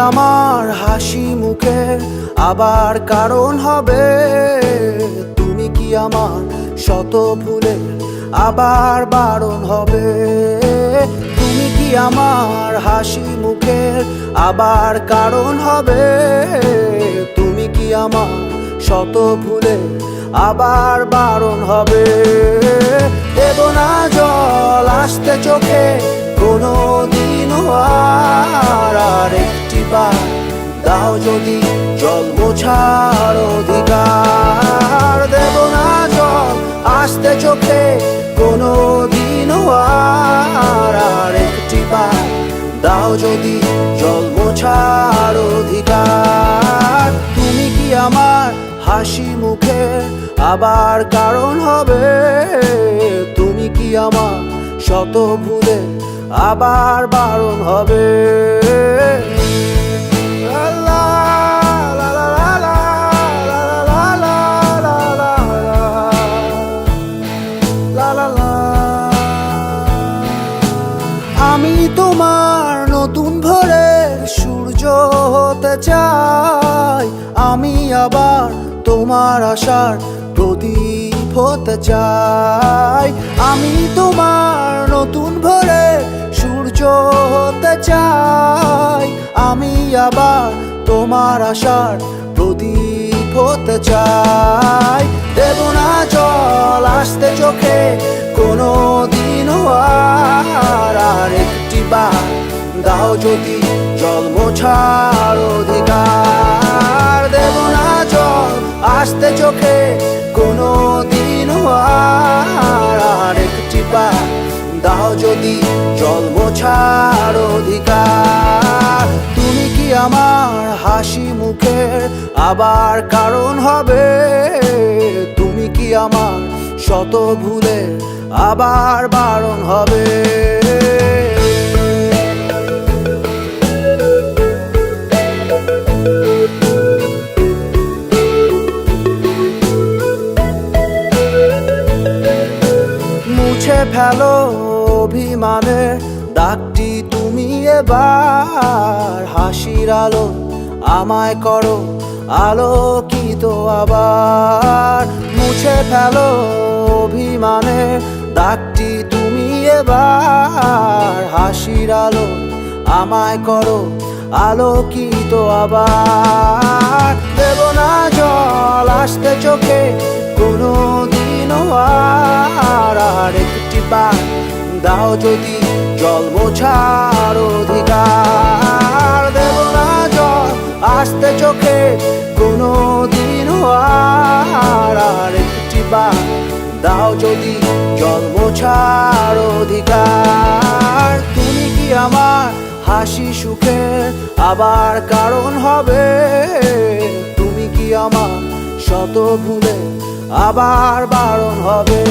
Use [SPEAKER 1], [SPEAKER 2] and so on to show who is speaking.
[SPEAKER 1] আমার হাসি মুখের আবার কারণ হবে? তুমি কি আমার শত ভুলের আবার বারণ হবে? তুমি কি আমার হাসি মুখের আবার কারণ হবে? তুমি কি আমার শত ভুলের আবার বারণ হবে? দেব না জল আসতে চোখে কোনো দিনও আর একটি বার দাও যদি জল মোছার অধিকার। দেব না জল আসতে চোখে কোনো দিনও আর একটি বার দাও যদি জল মোছার অধিকার। তুমি কি আমার হাসি মুখের আবার কারণ হবে? তুমি কি আমার শত ভুলের আবার বারণ হবে? আমি তোমার নতুন ভোরের সূর্য হতে চাই, আমি আবার তোমার আশার প্রদীপ হতে চাই। আমি তোমার নতুন ভোরের সূর্য হতে চাই, আমি আবার তোমার আশার প্রদীপ হতে চাই। দেব না জল আসতে চোখে কোনো দিনও আর একটি বার দাও যদি জল মোছার অধিকার। দেব না জল আসতে চোখে কোনো দিনও আর একটি বার দাও যদি জল মোছার অধিকার। তুমি কি আমার হাসি মুখের আবার কারণ হবে? তুমি কি আমার শত ভুলের আবার বারণ হবে? মুছে ফেলো অভিমানের দাগটি তুমি এবার, হাসির আলো আমায় করো আলোকিত আবার। মুছে ফেলো অভিমানের দাগটি তুমি এবার, হাসির আলো আমায় করো আলোকিত আবার। দেব না জল আসতে চোখে কোনো দিনও আর একটি বার দাও যদি জল মোছার অধিকার। দেব না জল আসতে চোখে কোনো দিনও আর একটি বার দাও যদি জল মোছার অধিকার। তুমি কি আমার হাসি সুখের আবার কারণ হবে? তুমি কি আমার শত ভুলে আবার বারণ হবে?